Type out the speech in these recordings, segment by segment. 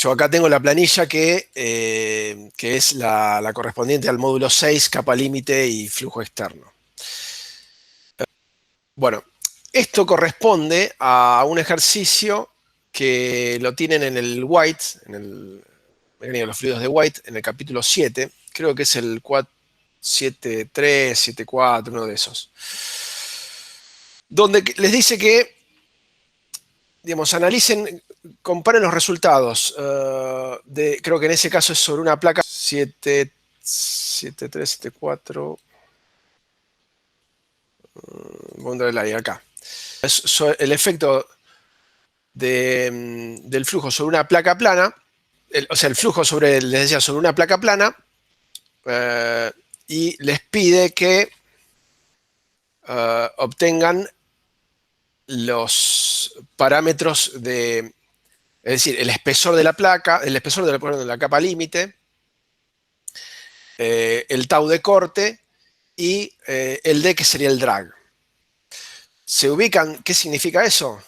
Yo acá tengo la planilla que es la correspondiente al módulo 6, capa límite y flujo externo. Bueno, esto corresponde a un ejercicio que lo tienen en el White, en el mecánica de los fluidos de White, en el capítulo 7, creo que es el 7.3, 7.4, uno de esos, donde les dice que, digamos, analicen, comparen los resultados, creo que en ese caso es sobre una placa 7.3, 7.4, ¿dónde la hay? Acá. Es el efecto del flujo sobre una placa plana, o sea, el flujo sobre, les decía, sobre una placa plana, y les pide que obtengan los parámetros es decir, el espesor de la placa, el espesor de la capa límite, el tau de corte y el D, que sería el drag. ¿Se ubican? ¿Qué significa eso?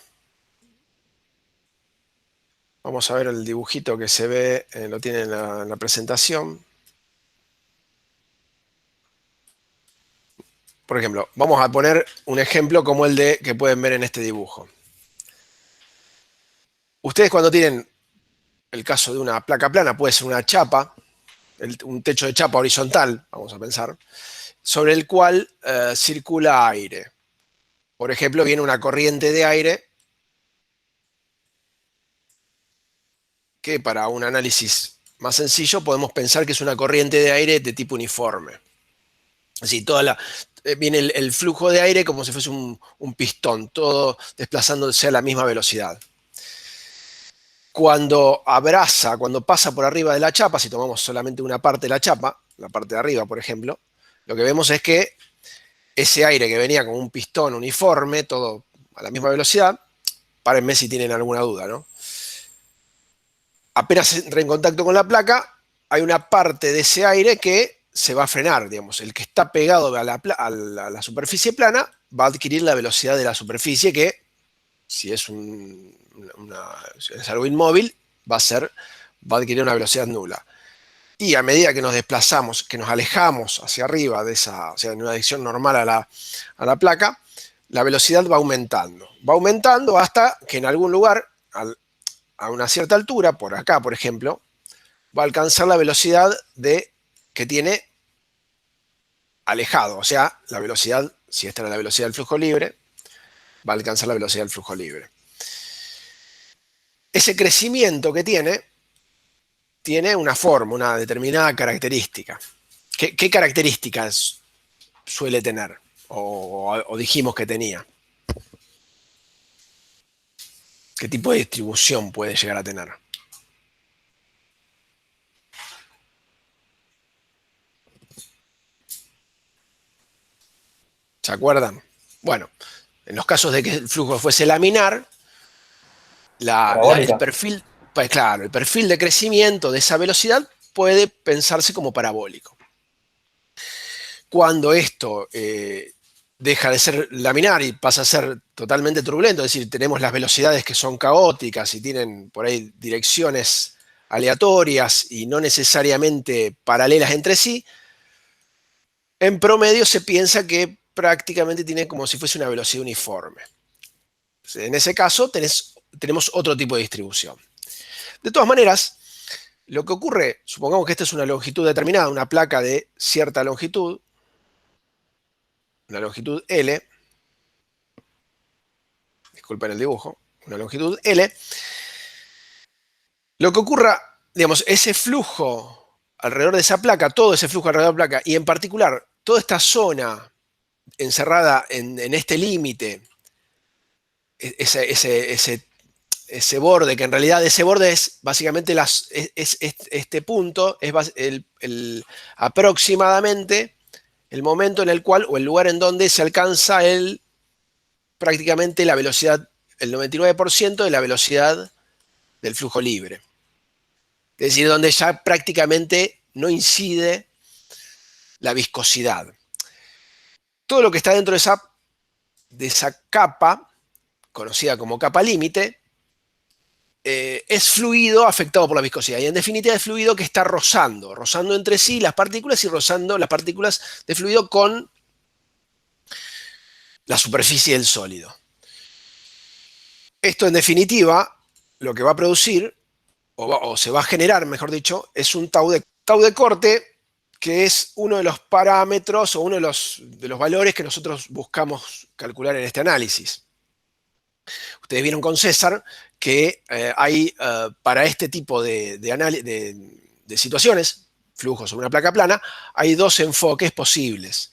Vamos a ver el dibujito que se ve, lo tiene en la presentación. Por ejemplo, vamos a poner un ejemplo como el de que pueden ver en este dibujo. Ustedes cuando tienen el caso de una placa plana, puede ser una chapa, un techo de chapa horizontal, vamos a pensar, sobre el cual circula aire. Por ejemplo, viene una corriente de aire que para un análisis más sencillo podemos pensar que es una corriente de aire de tipo uniforme. Así, viene el flujo de aire como si fuese un pistón, todo desplazándose a la misma velocidad. Cuando pasa por arriba de la chapa, si tomamos solamente una parte de la chapa, la parte de arriba, por ejemplo, lo que vemos es que ese aire que venía con un pistón uniforme, todo a la misma velocidad, párenme si tienen alguna duda, ¿no? Apenas entra en contacto con la placa, hay una parte de ese aire que se va a frenar, digamos. El que está pegado a la superficie plana va a adquirir la velocidad de la superficie que, si es algo inmóvil, va a adquirir una velocidad nula. Y a medida que nos desplazamos, que nos alejamos hacia arriba o sea, en una dirección normal a la placa, la velocidad va aumentando. Va aumentando hasta que en algún lugar, a una cierta altura, por acá, por ejemplo, va a alcanzar la velocidad que tiene alejado. O sea, la velocidad, si esta era la velocidad del flujo libre, va a alcanzar la velocidad del flujo libre. Ese crecimiento que tiene una forma, una determinada característica. ¿Qué características suele tener? O dijimos que tenía. ¿Qué tipo de distribución puede llegar a tener? ¿Se acuerdan? Bueno, en los casos de que el flujo fuese laminar, el Parabólica. perfil, pues claro, el perfil de crecimiento de esa velocidad puede pensarse como parabólico. Cuando esto deja de ser laminar y pasa a ser totalmente turbulento, es decir, tenemos las velocidades que son caóticas y tienen por ahí direcciones aleatorias y no necesariamente paralelas entre sí, en promedio se piensa que prácticamente tiene como si fuese una velocidad uniforme. En ese caso tenemos otro tipo de distribución. De todas maneras, lo que ocurre, supongamos que esta es una longitud determinada, una placa de cierta longitud, una longitud L, disculpen el dibujo, una longitud L, lo que ocurra, digamos, ese flujo alrededor de esa placa, todo ese flujo alrededor de la placa, y en particular toda esta zona encerrada en este límite, ese borde, que en realidad ese borde es básicamente este punto, es aproximadamente el momento en el cual, o el lugar en donde se alcanza prácticamente la velocidad, el 99% de la velocidad del flujo libre. Es decir, donde ya prácticamente no incide la viscosidad. Todo lo que está dentro de esa capa, conocida como capa límite, es fluido afectado por la viscosidad. Y en definitiva es fluido que está rozando entre sí las partículas y rozando las partículas de fluido con la superficie del sólido. Esto en definitiva lo que va a producir, o se va a generar, mejor dicho, es un tau de corte, que es uno de los parámetros o uno de los valores que nosotros buscamos calcular en este análisis. Ustedes vieron con César que hay para este tipo de situaciones, flujos sobre una placa plana, hay dos enfoques posibles.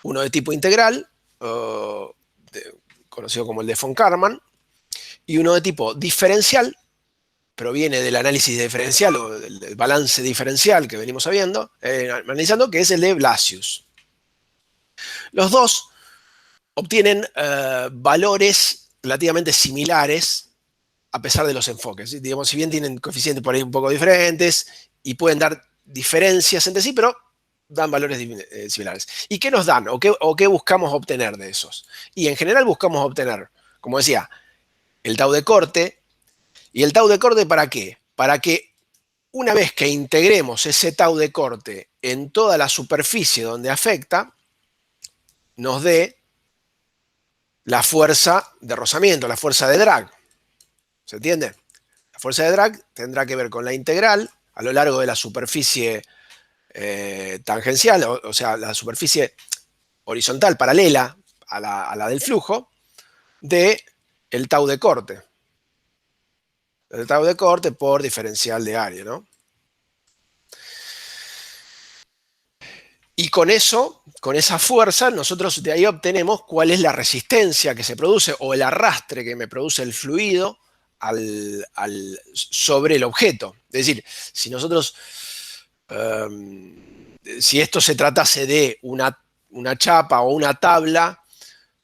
Uno de tipo integral, conocido como el de von Karman, y uno de tipo diferencial, proviene del análisis diferencial o del balance diferencial que venimos analizando, que es el de Blasius. Los dos obtienen valores relativamente similares a pesar de los enfoques. ¿Sí? Digamos, si bien tienen coeficientes por ahí un poco diferentes y pueden dar diferencias entre sí, pero dan valores similares. ¿Y qué nos dan? ¿O qué buscamos obtener de esos? Y en general buscamos obtener, como decía, el tau de corte. ¿Y el tau de corte para qué? Para que una vez que integremos ese tau de corte en toda la superficie donde afecta, nos dé la fuerza de rozamiento, la fuerza de drag. ¿Se entiende? La fuerza de drag tendrá que ver con la integral a lo largo de la superficie tangencial, o sea, la superficie horizontal paralela a la del flujo, de el tau de corte. El tau de corte por diferencial de área, ¿no? Y con eso, con esa fuerza, nosotros de ahí obtenemos cuál es la resistencia que se produce o el arrastre que me produce el fluido sobre el objeto. Es decir, si nosotros, si esto se tratase de una chapa o una tabla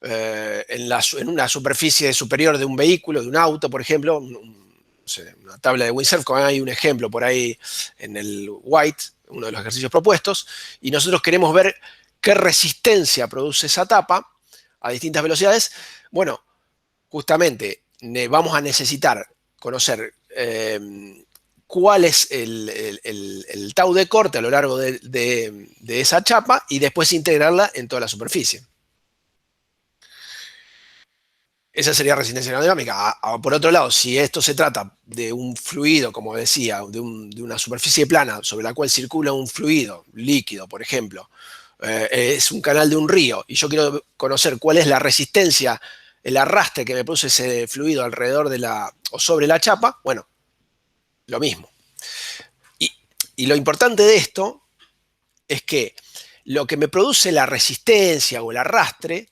en una superficie superior de un vehículo, de un auto, por ejemplo, no sé, una tabla de windsurf, como hay un ejemplo por ahí en el White, uno de los ejercicios propuestos, y nosotros queremos ver qué resistencia produce esa tapa a distintas velocidades. Bueno, justamente vamos a necesitar conocer cuál es el tau de corte a lo largo de esa chapa y después integrarla en toda la superficie. Esa sería resistencia aerodinámica. Por otro lado, si esto se trata de un fluido, como decía, de una superficie plana sobre la cual circula un fluido líquido, por ejemplo, es un canal de un río, y yo quiero conocer cuál es la resistencia, el arrastre que me produce ese fluido alrededor o sobre la chapa, bueno, lo mismo. Y lo importante de esto es que lo que me produce la resistencia o el arrastre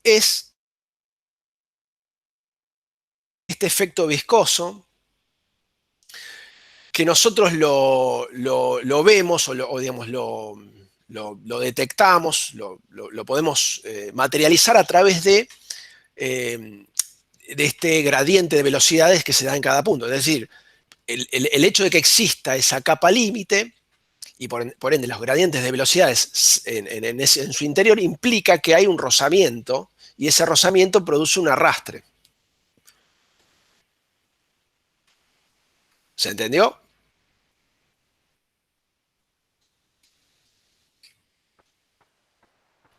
es este efecto viscoso que nosotros lo vemos o digamos, lo detectamos, lo podemos materializar a través de este gradiente de velocidades que se da en cada punto. Es decir, el hecho de que exista esa capa límite y por ende los gradientes de velocidades en su interior implica que hay un rozamiento y ese rozamiento produce un arrastre. ¿Se entendió?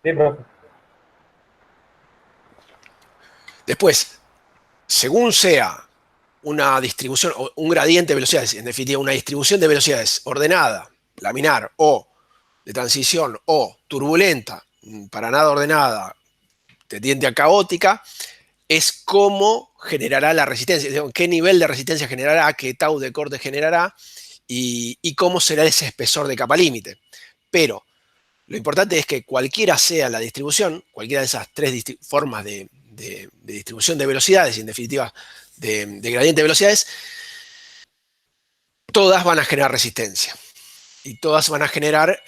Sí, profe. Después, según sea una distribución o un gradiente de velocidades, en definitiva una distribución de velocidades ordenada, laminar o de transición o turbulenta, para nada ordenada, tendiente a caótica, es cómo generará la resistencia, qué nivel de resistencia generará, qué tau de corte generará y cómo será ese espesor de capa límite. Pero lo importante es que cualquiera sea la distribución, cualquiera de esas tres formas de distribución de velocidades y en definitiva de gradiente de velocidades, todas van a generar resistencia. Y todas van a generar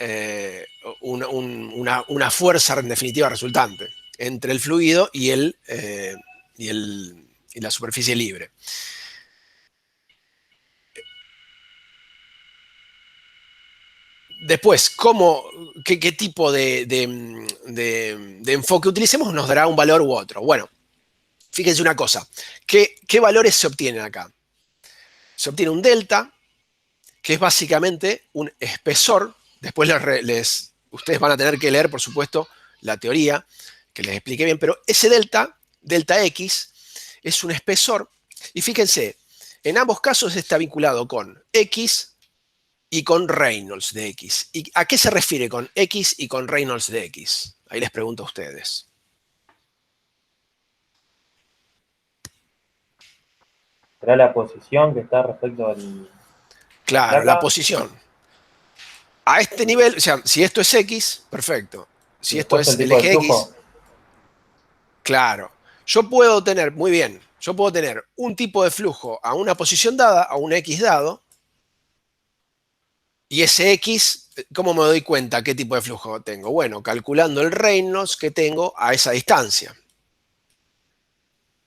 una fuerza en definitiva resultante entre el fluido y la superficie libre. Después, qué tipo de enfoque utilicemos nos dará un valor u otro. Bueno, fíjense una cosa, ¿qué valores se obtienen acá? se obtiene un delta, que es básicamente un espesor. Después ustedes van a tener que leer, por supuesto, la teoría, que les expliqué bien, pero ese delta, delta X, es un espesor. Y fíjense, en ambos casos está vinculado con X y con Reynolds de X. ¿Y a qué se refiere con X y con Reynolds de X? Ahí les pregunto a ustedes. ¿Será la posición que está respecto al Claro, la placa? posición. A este nivel, o sea, si esto es X, perfecto. Y Si esto después el es el tipo de eje X, flujo. claro. Yo puedo tener, muy bien, yo puedo tener un tipo de flujo a una posición dada, a un X dado, y ese X, ¿cómo me doy cuenta qué tipo de flujo tengo? Bueno, calculando el Reynolds que tengo a esa distancia.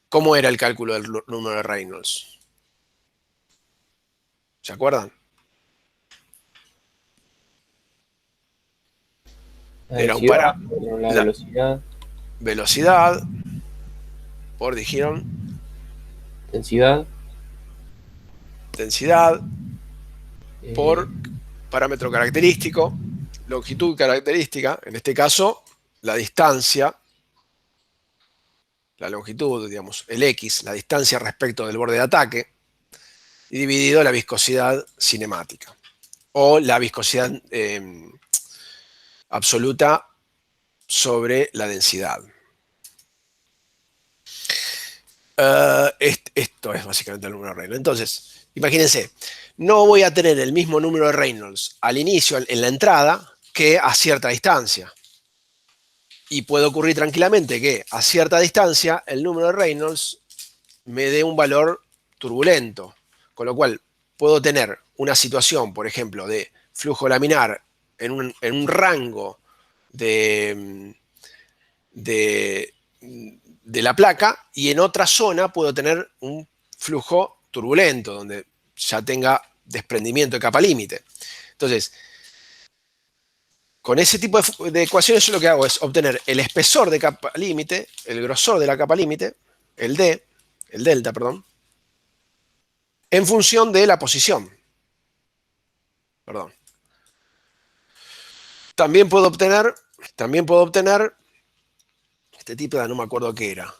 ¿Cómo era el cálculo del número de Reynolds? ¿Se acuerdan? La Era un densidad, para la la velocidad, velocidad por, dijeron, densidad, densidad eh, por parámetro característico, longitud característica, en este caso, la distancia, la longitud, digamos, el X, la distancia respecto del borde de ataque, y dividido la viscosidad cinemática, o la viscosidad absoluta sobre la densidad. Esto es básicamente el número de Reynolds. Entonces, imagínense, no voy a tener el mismo número de Reynolds al inicio, en la entrada, que a cierta distancia. Y puede ocurrir tranquilamente que a cierta distancia el número de Reynolds me dé un valor turbulento, con lo cual puedo tener una situación, por ejemplo, de flujo laminar en un rango de, de, de la placa, y en otra zona puedo tener un flujo turbulento, donde ya tenga desprendimiento de capa límite. Entonces, con ese tipo de ecuaciones yo lo que hago es obtener el espesor de capa límite, el grosor de la capa límite, el D, el delta, perdón, en función de la posición. Perdón. También puedo obtener, también puedo obtener este tipo de, no me acuerdo qué era.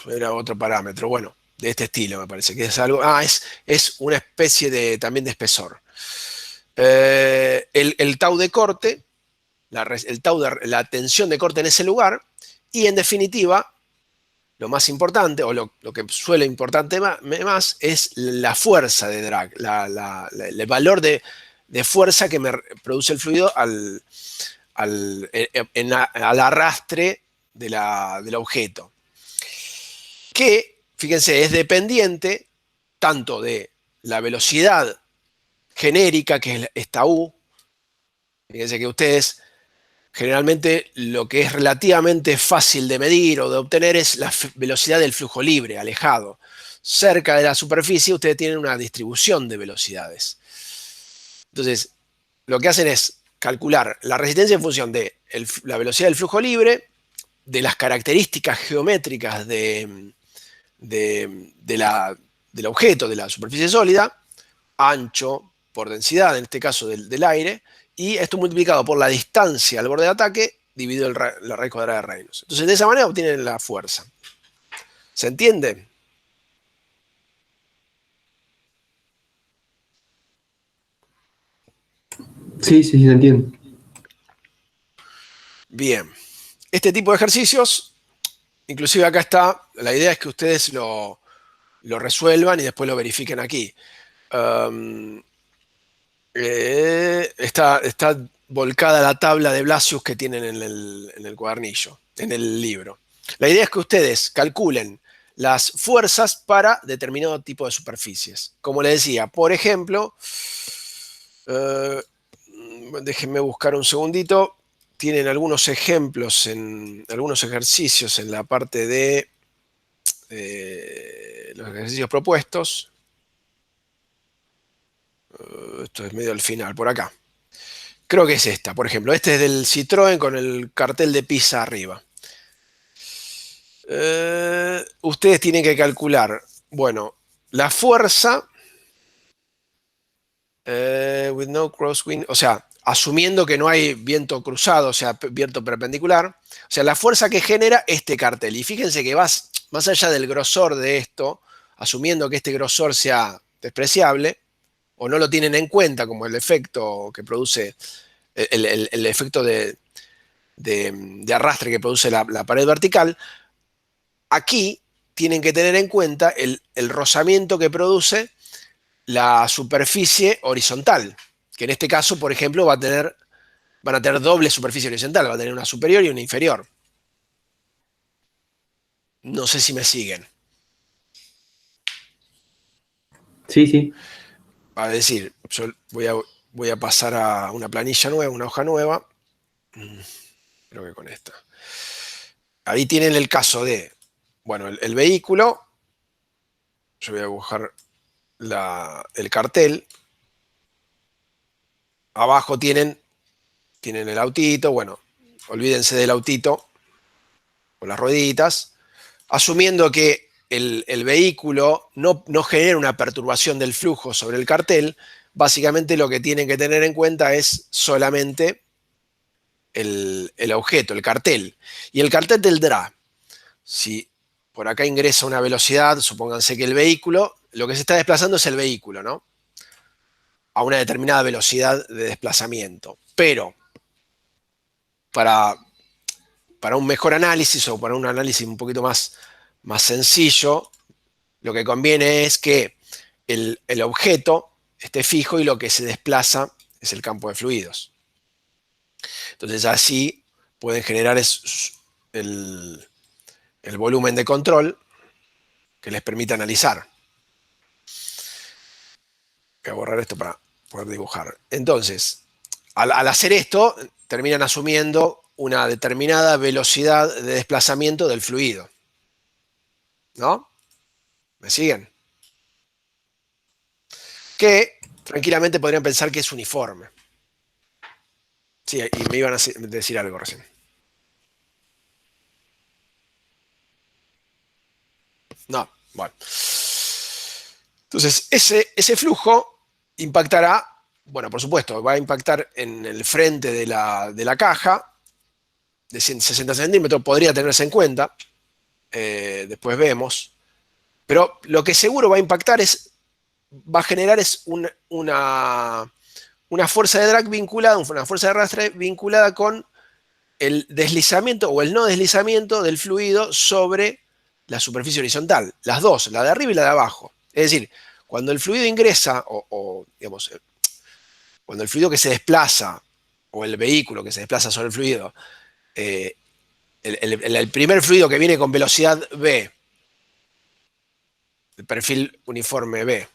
Era otro parámetro, bueno, de este estilo me parece que es algo. Es una especie de también de espesor. El tau de corte, el tau de la tensión de corte en ese lugar, y en definitiva, lo más importante, o lo que suele importante más, es la fuerza de drag, el valor de fuerza que me produce el fluido al arrastre del objeto. Que, fíjense, es dependiente tanto de la velocidad genérica, que es esta U. Fíjense que ustedes generalmente lo que es relativamente fácil de medir o de obtener es la velocidad del flujo libre, alejado. Cerca de la superficie ustedes tienen una distribución de velocidades. Entonces, lo que hacen es calcular la resistencia en función de la velocidad del flujo libre, de las características geométricas del objeto, de la superficie sólida, ancho por densidad, en este caso del aire, y esto multiplicado por la distancia al borde de ataque, dividido la raíz cuadrada de Reynolds. Entonces, de esa manera obtienen la fuerza. ¿Se entiende? Sí, sí, sí, se entiende. Bien. Este tipo de ejercicios, inclusive acá está, la idea es que ustedes lo resuelvan y después lo verifiquen aquí. Está volcada la tabla de Blasius que tienen en el cuadernillo, en el libro. La idea es que ustedes calculen las fuerzas para determinado tipo de superficies. Como les decía, por ejemplo, eh, déjenme buscar un segundito. Tienen algunos ejemplos, algunos ejercicios en la parte de los ejercicios propuestos. Esto es medio al final, por acá. Creo que es esta, por ejemplo. Este es del Citroën con el cartel de Pisa arriba. Ustedes tienen que calcular Bueno, la fuerza, with no crosswind, o sea, asumiendo que no hay viento cruzado, o sea, viento perpendicular, o sea, la fuerza que genera este cartel. Y fíjense que más allá del grosor de esto, asumiendo que este grosor sea despreciable, o no lo tienen en cuenta como el efecto que produce, el efecto de arrastre que produce la pared vertical, aquí tienen que tener en cuenta el rozamiento que produce la superficie horizontal, que en este caso, por ejemplo, van a tener doble superficie horizontal, va a tener una superior y una inferior. No sé si me siguen. Sí, sí. Es decir, yo voy a pasar a una planilla nueva, una hoja nueva. Creo que con esta. Ahí tienen el caso de, bueno, el vehículo. Yo voy a dibujar el cartel. Abajo tienen el autito. Bueno, olvídense del autito con las rueditas. Asumiendo que el vehículo no genera una perturbación del flujo sobre el cartel, básicamente lo que tienen que tener en cuenta es solamente el objeto, el cartel. Y el cartel tendrá, si por acá ingresa una velocidad, supónganse que el vehículo, lo que se está desplazando es el vehículo, ¿no? A una determinada velocidad de desplazamiento. Pero para un mejor análisis o para un análisis un poquito más sencillo, lo que conviene es que el objeto esté fijo y lo que se desplaza es el campo de fluidos. Entonces así pueden generar el volumen de control que les permite analizar. Voy a borrar esto para poder dibujar. Entonces, al hacer esto, terminan asumiendo una determinada velocidad de desplazamiento del fluido. ¿No? ¿Me siguen? Que tranquilamente podrían pensar que es uniforme. Sí, y me iban a decir algo recién. No, bueno. Entonces, ese flujo impactará, bueno, por supuesto, va a impactar en el frente de la caja de 160 centímetros, podría tenerse en cuenta, después vemos, pero lo que seguro va a impactar va a generar una fuerza de drag vinculada, una fuerza de arrastre vinculada con el deslizamiento o el no deslizamiento del fluido sobre la superficie horizontal. Las dos, la de arriba y la de abajo. Es decir, cuando el fluido ingresa, digamos, cuando el fluido que se desplaza, o el vehículo que se desplaza sobre el fluido, el primer fluido que viene con velocidad v, el perfil uniforme v,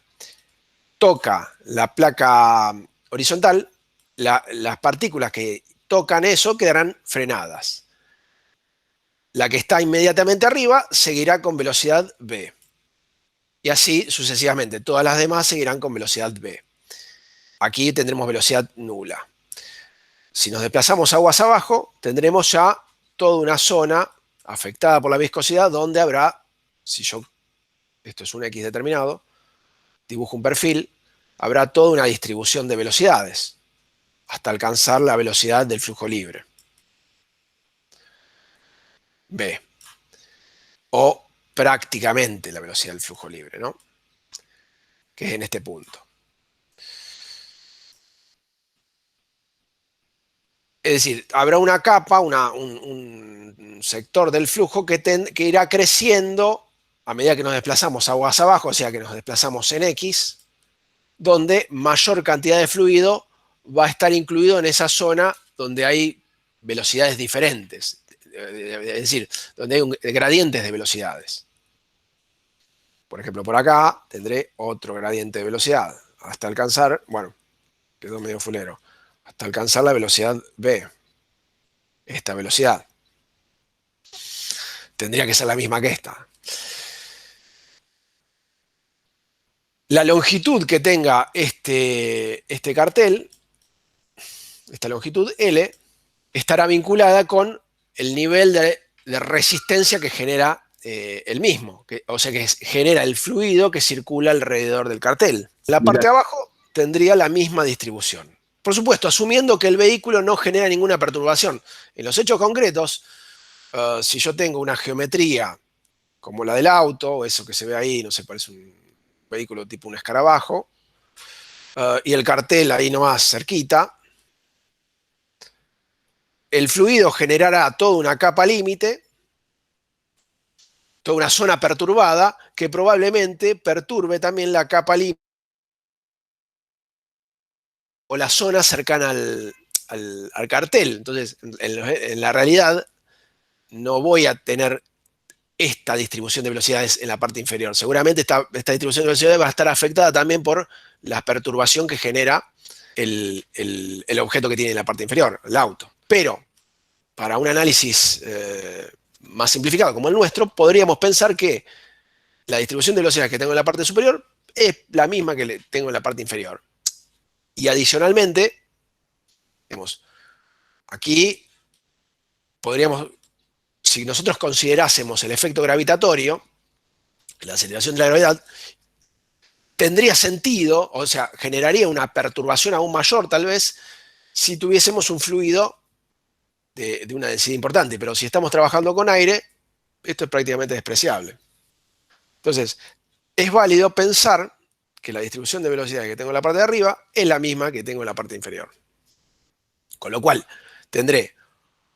toca la placa horizontal, las partículas que tocan eso quedarán frenadas. La que está inmediatamente arriba seguirá con velocidad v. Y así sucesivamente. Todas las demás seguirán con velocidad v. Aquí tendremos velocidad nula. Si nos desplazamos aguas abajo, tendremos ya toda una zona afectada por la viscosidad donde habrá, si esto es un X determinado, dibujo un perfil, habrá toda una distribución de velocidades hasta alcanzar la velocidad del flujo libre, v, o prácticamente la velocidad del flujo libre, ¿no? Que es en este punto. Es decir, habrá una capa, un sector del flujo que irá creciendo a medida que nos desplazamos aguas abajo, o sea que nos desplazamos en X, donde mayor cantidad de fluido va a estar incluido en esa zona donde hay velocidades diferentes. Es decir, donde hay gradientes de velocidades. Por ejemplo, por acá tendré otro gradiente de velocidad, hasta alcanzar, bueno, quedó medio fulero, hasta alcanzar la velocidad v, esta velocidad. Tendría que ser la misma que esta. La longitud que tenga este cartel, esta longitud L, estará vinculada con el nivel de resistencia que genera el mismo, o sea que genera el fluido que circula alrededor del cartel. La parte de abajo tendría la misma distribución. Por supuesto, asumiendo que el vehículo no genera ninguna perturbación. En los hechos concretos, si yo tengo una geometría como la del auto, o eso que se ve ahí, no sé, parece un vehículo tipo un escarabajo, y el cartel ahí nomás cerquita, el fluido generará toda una capa límite, toda una zona perturbada, que probablemente perturbe también la capa límite o la zona cercana al cartel. Entonces, en la realidad, no voy a tener esta distribución de velocidades en la parte inferior. Seguramente esta distribución de velocidades va a estar afectada también por la perturbación que genera el objeto que tiene en la parte inferior, el auto. Pero, para un análisis más simplificado como el nuestro, podríamos pensar que la distribución de velocidades que tengo en la parte superior es la misma que tengo en la parte inferior. Y adicionalmente, digamos, aquí podríamos, si nosotros considerásemos el efecto gravitatorio, la aceleración de la gravedad, tendría sentido, o sea, generaría una perturbación aún mayor tal vez, si tuviésemos un fluido de una densidad importante. Pero si estamos trabajando con aire, esto es prácticamente despreciable. Entonces, es válido pensar que la distribución de velocidad que tengo en la parte de arriba es la misma que tengo en la parte inferior. Con lo cual, tendré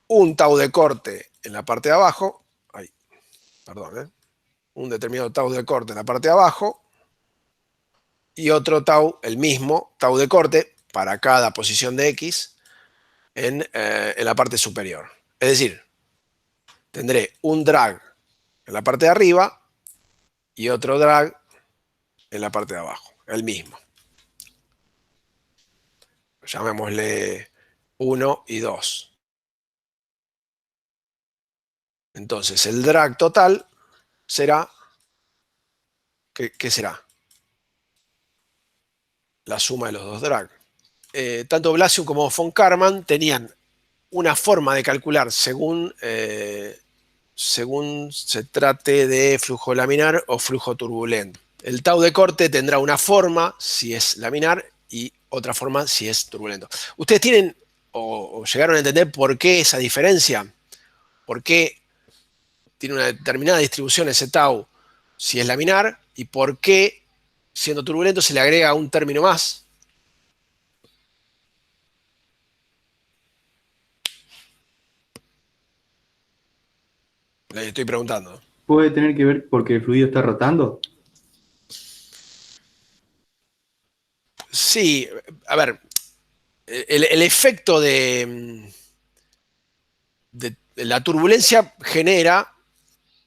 un tau de corte en la parte de abajo, un determinado tau de corte en la parte de abajo, y otro tau, el mismo tau de corte, para cada posición de X en la parte superior. Es decir, tendré un drag en la parte de arriba y otro drag en la parte de abajo, el mismo. Llamémosle 1 y 2. Entonces, el drag total será, ¿qué será? La suma de los dos drag. Tanto Blasius como von Karman tenían una forma de calcular según se trate de flujo laminar o flujo turbulento. El tau de corte tendrá una forma si es laminar y otra forma si es turbulento. ¿Ustedes tienen o llegaron a entender por qué esa diferencia? ¿Por qué tiene una determinada distribución ese tau si es laminar? ¿Y por qué, siendo turbulento, se le agrega un término más? Les estoy preguntando. ¿Puede tener que ver porque el fluido está rotando? Sí, a ver, el efecto de la turbulencia genera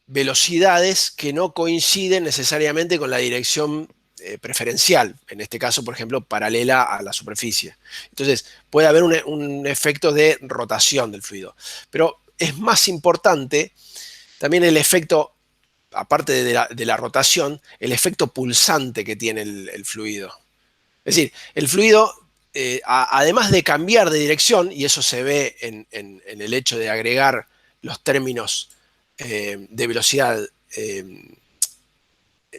velocidades que no coinciden necesariamente con la dirección preferencial, en este caso, por ejemplo, paralela a la superficie. Entonces, puede haber un efecto de rotación del fluido. Pero es más importante también el efecto, aparte de la rotación, el efecto pulsante que tiene el fluido. Es decir, el fluido, además de cambiar de dirección, y eso se ve en el hecho de agregar los términos de velocidad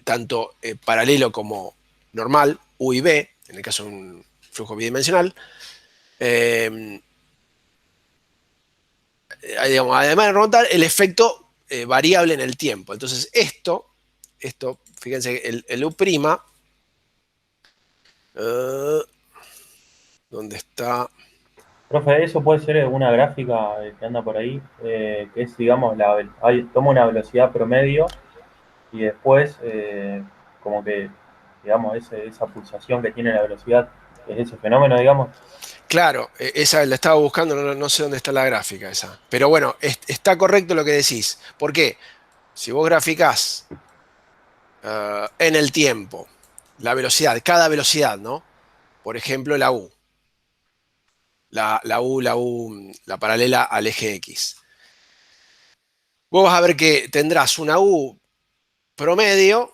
tanto paralelo como normal, U y B, en el caso de un flujo bidimensional, digamos, además de rotar, el efecto variable en el tiempo. Entonces esto fíjense, el U', ¿dónde está? Profe, eso puede ser una gráfica que anda por ahí, que es, digamos, toma una velocidad promedio y después, como que, digamos, esa pulsación que tiene la velocidad es ese fenómeno, digamos. Claro, esa la estaba buscando, no sé dónde está la gráfica esa. Pero bueno, está correcto lo que decís. ¿Por qué? Si vos graficás en el tiempo la velocidad, cada velocidad, ¿no? Por ejemplo, la U. La paralela al eje X. Vos vas a ver que tendrás una U promedio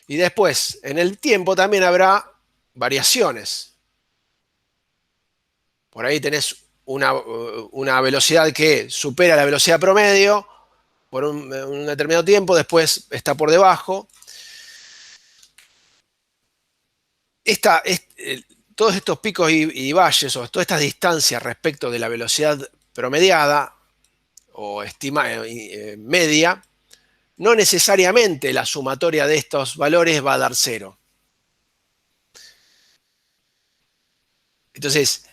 y después en el tiempo también habrá variaciones. Por ahí tenés una velocidad que supera la velocidad promedio, por un determinado tiempo, después está por debajo. Todos estos picos y valles, o todas estas distancias respecto de la velocidad promediada o media, no necesariamente la sumatoria de estos valores va a dar 0. Entonces,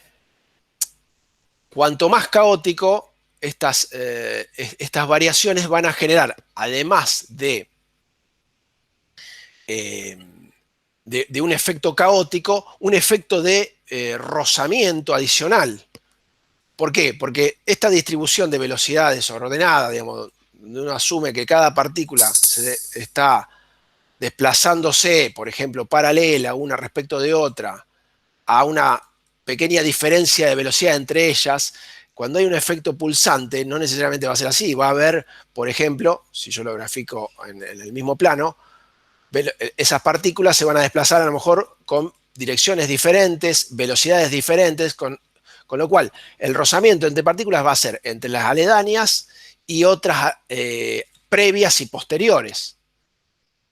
cuanto más caótico, estas variaciones van a generar, además de un efecto caótico, un efecto de rozamiento adicional. ¿Por qué? Porque esta distribución de velocidades ordenada, digamos, uno asume que cada partícula está desplazándose, por ejemplo, paralela una respecto de otra, a una pequeña diferencia de velocidad entre ellas. Cuando hay un efecto pulsante, no necesariamente va a ser así. Va a haber, por ejemplo, si yo lo grafico en el mismo plano, esas partículas se van a desplazar a lo mejor con direcciones diferentes, velocidades diferentes, con lo cual el rozamiento entre partículas va a ser entre las aledañas y otras previas y posteriores,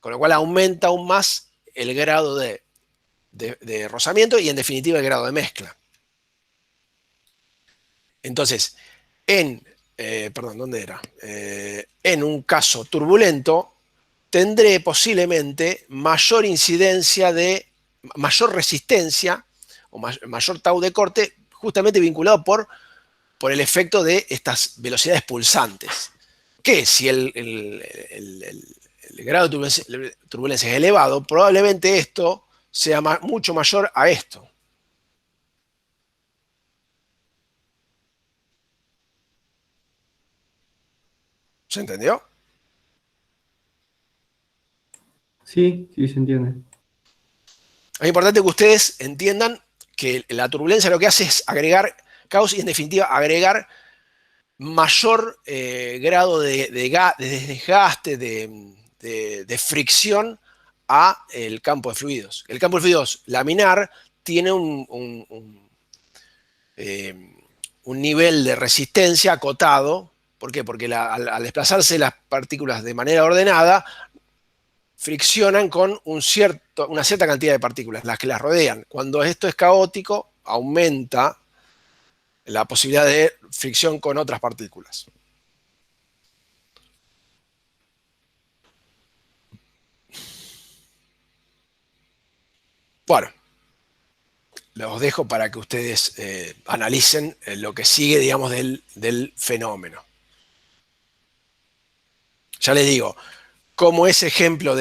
con lo cual aumenta aún más el grado de rozamiento y en definitiva el grado de mezcla. Entonces, ¿dónde era? En un caso turbulento, tendré posiblemente mayor incidencia mayor resistencia o mayor tau de corte, justamente vinculado por el efecto de estas velocidades pulsantes. Que si el grado de turbulencia es elevado, probablemente esto sea mucho mayor a esto. ¿Se entendió? Sí, sí se entiende. Es importante que ustedes entiendan que la turbulencia lo que hace es agregar caos y en definitiva agregar mayor grado de desgaste, de fricción a el campo de fluidos. El campo de fluidos laminar tiene un nivel de resistencia acotado. ¿Por qué? Porque al desplazarse las partículas de manera ordenada, friccionan con una cierta cantidad de partículas, las que las rodean. Cuando esto es caótico, aumenta la posibilidad de fricción con otras partículas. Bueno, los dejo para que ustedes analicen lo que sigue, digamos, del fenómeno. Ya les digo, como ese ejemplo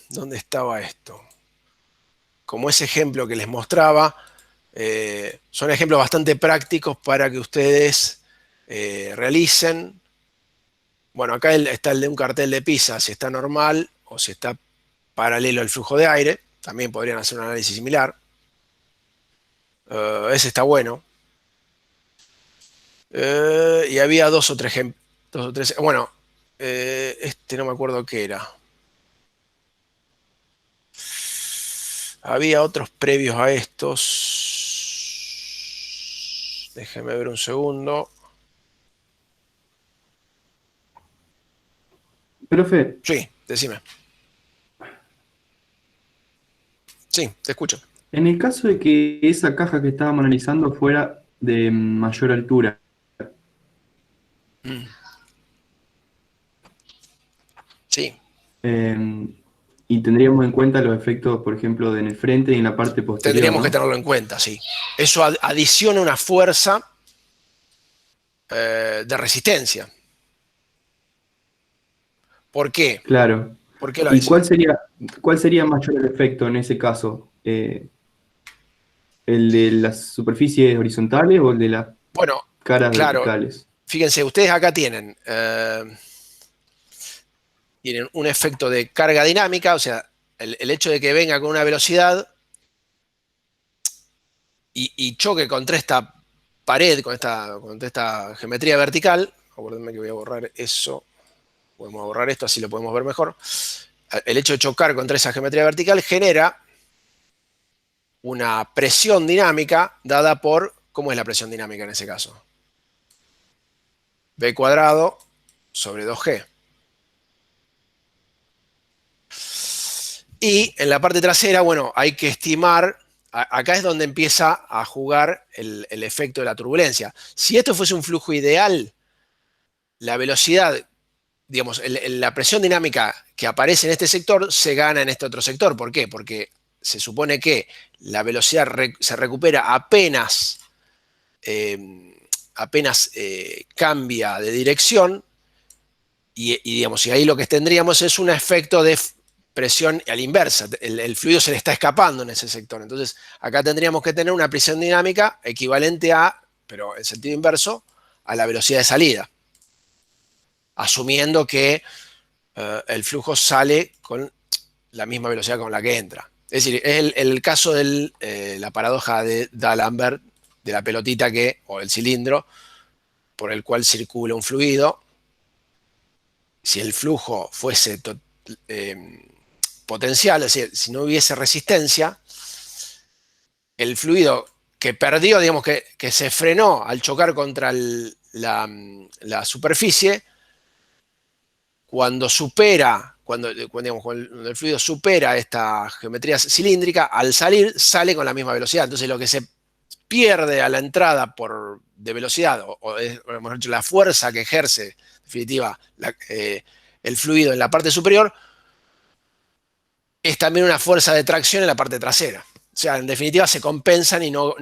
¿dónde estaba esto? Como ese ejemplo que les mostraba, son ejemplos bastante prácticos para que ustedes realicen. Bueno, acá está el de un cartel de Pisa, si está normal o si está paralelo al flujo de aire. También podrían hacer un análisis similar. Ese está bueno. Y había dos o tres. Bueno, este no me acuerdo qué era. Había otros previos a estos. Déjenme ver un segundo. Profe, Sí, decime. Sí, te escucho. en el caso de que esa caja que estábamos analizando fuera de mayor altura, Mm. Sí, y tendríamos en cuenta los efectos, por ejemplo, en el frente y en la parte posterior, tendríamos que ¿no? tenerlo en cuenta, sí. Eso adiciona una fuerza de resistencia. ¿Por qué? Claro. ¿Por qué lo ¿Y adiciona? cuál sería mayor el efecto en ese caso? ¿El de las superficies horizontales o el de las Bueno, caras claro, verticales? fíjense, ustedes acá tienen un efecto de carga dinámica, o sea, el hecho de que venga con una velocidad y choque contra esta pared, contra esta geometría vertical. Acuérdenme que voy a borrar eso. Podemos borrar esto, así lo podemos ver mejor. El hecho de chocar contra esa geometría vertical genera una presión dinámica dada por, ¿cómo es la presión dinámica en ese caso? B cuadrado sobre 2G. Y en la parte trasera, bueno, hay que estimar, acá es donde empieza a jugar el efecto de la turbulencia. Si esto fuese un flujo ideal, la velocidad, digamos, la presión dinámica que aparece en este sector se gana en este otro sector. ¿Por qué? Porque se supone que la velocidad se recupera apenas cambia de dirección digamos, y ahí lo que tendríamos es un efecto de presión a la inversa. El fluido se le está escapando en ese sector. Entonces, acá tendríamos que tener una presión dinámica equivalente a, pero en sentido inverso, a la velocidad de salida. Asumiendo que el flujo sale con la misma velocidad con la que entra. Es decir, es el caso de la paradoja de D'Alembert, de la pelotita o el cilindro, por el cual circula un fluido. Si el flujo fuese potencial, es decir, si no hubiese resistencia, el fluido que perdió, digamos que se frenó al chocar contra la superficie, cuando el fluido supera esta geometría cilíndrica, al salir, sale con la misma velocidad. Entonces lo que se pierde a la entrada de velocidad, o mejor dicho, la fuerza que ejerce, en definitiva, el fluido en la parte superior, es también una fuerza de tracción en la parte trasera. O sea, en definitiva se compensan y no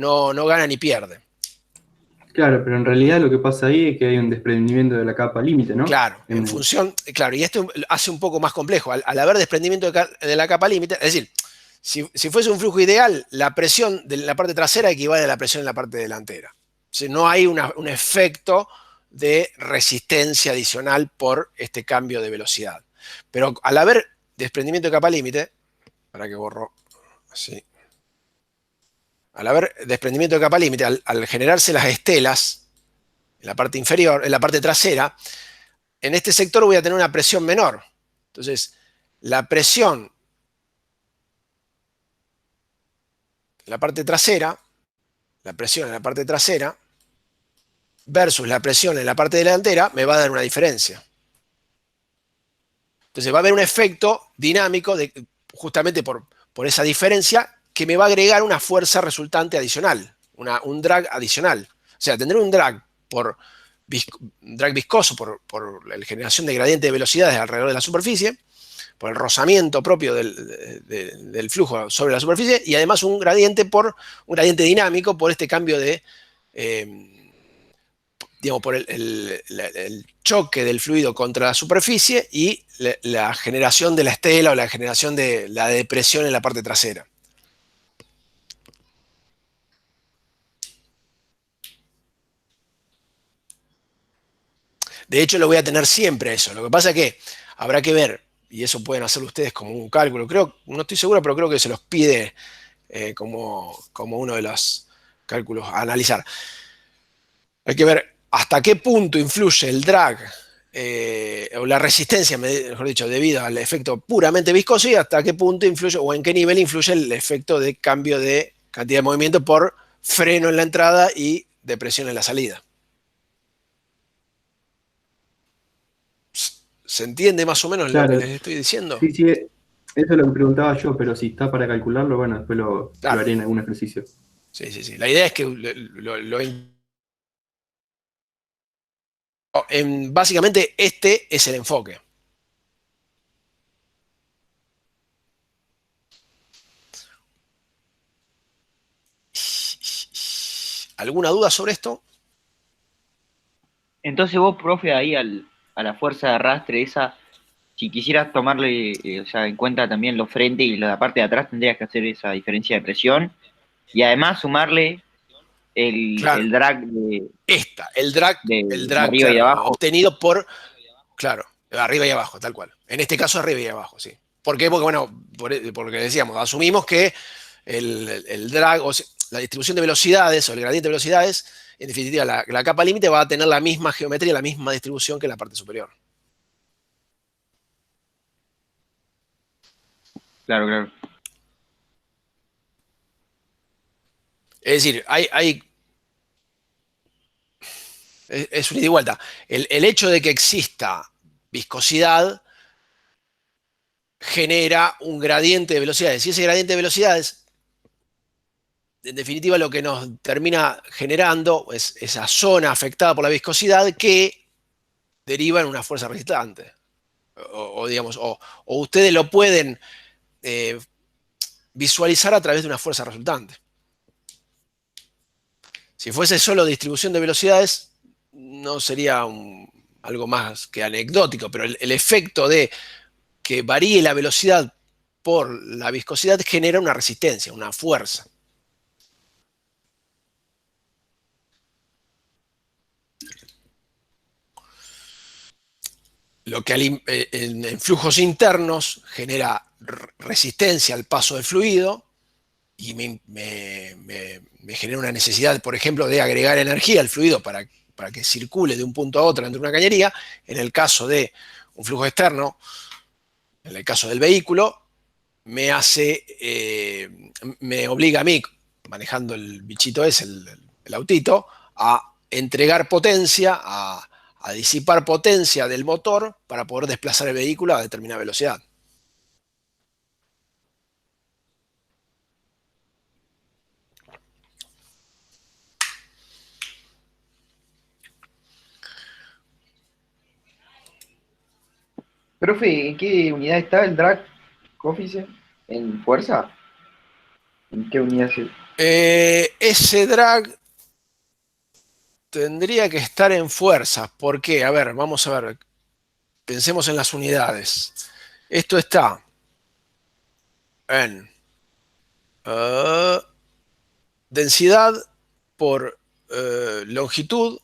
ganan ni pierden. Claro, pero en realidad lo que pasa ahí es que hay un desprendimiento de la capa límite, ¿no? Claro, claro, y esto hace un poco más complejo. Al haber desprendimiento de la capa límite, es decir, si fuese un flujo ideal, la presión de la parte trasera equivale a la presión en la parte delantera. O sea, no hay un efecto de resistencia adicional por este cambio de velocidad. Pero al haber desprendimiento de capa límite, para que borro así, al haber desprendimiento de capa límite, al generarse las estelas en la parte inferior, en la parte trasera, en este sector voy a tener una presión menor. Entonces, la presión en la parte trasera versus la presión en la parte delantera me va a dar una diferencia. Entonces va a haber un efecto dinámico justamente por esa diferencia que me va a agregar una fuerza resultante adicional, un drag adicional. O sea, tendré un drag viscoso por la generación de gradiente de velocidades alrededor de la superficie, por el rozamiento propio del flujo sobre la superficie, y además un gradiente dinámico por este cambio digamos, por el choque del fluido contra la superficie y la generación de la estela o la generación de la depresión en la parte trasera. De hecho, lo voy a tener siempre eso. Lo que pasa es que habrá que ver, y eso pueden hacer ustedes como un cálculo, no estoy seguro, pero creo que se los pide como uno de los cálculos a analizar. Hay que ver hasta qué punto influye el drag o la resistencia, mejor dicho, debido al efecto puramente viscoso, y hasta qué punto influye o en qué nivel influye el efecto de cambio de cantidad de movimiento por freno en la entrada y depresión en la salida. ¿Se entiende más o menos lo que les estoy diciendo? Sí, sí, eso es lo que preguntaba yo, pero si está para calcularlo, bueno, después lo haré en algún ejercicio. Sí. La idea es que básicamente este es el enfoque. ¿Alguna duda sobre esto? Entonces vos, profe, ahí a la fuerza de arrastre esa, si quisieras tomarle o sea, en cuenta también los frentes y la parte de atrás, tendrías que hacer esa diferencia de presión y además sumarle el drag el drag arriba y claro, abajo. obtenido por, claro, arriba y abajo, tal cual. En este caso arriba y abajo, sí. ¿Por qué? Porque, bueno, porque decíamos, asumimos que el drag, o sea, la distribución de velocidades o el gradiente de velocidades, en definitiva, la capa límite va a tener la misma geometría, la misma distribución que la parte superior. Claro. Es decir, Es un ida y vuelta. El hecho de que exista viscosidad genera un gradiente de velocidades. Y ese gradiente de velocidades, en definitiva, lo que nos termina generando es esa zona afectada por la viscosidad que deriva en una fuerza resultante. Digamos, o ustedes lo pueden visualizar a través de una fuerza resultante. Si fuese solo distribución de velocidades, no sería algo más que anecdótico, pero el efecto de que varíe la velocidad por la viscosidad genera una resistencia, una fuerza. Lo que en flujos internos genera resistencia al paso del fluido y me genera una necesidad, por ejemplo, de agregar energía al fluido para que circule de un punto a otro dentro de una cañería. En el caso de un flujo externo, en el caso del vehículo, me obliga a mí, manejando el bichito ese, el autito, a entregar potencia, a disipar potencia del motor para poder desplazar el vehículo a determinada velocidad. Profe, ¿en qué unidad está el drag coeficient? ¿En fuerza? ¿En qué unidad se...? Ese drag tendría que estar en fuerza. ¿Por qué? A ver, vamos a ver. Pensemos en las unidades. Esto está en densidad por longitud,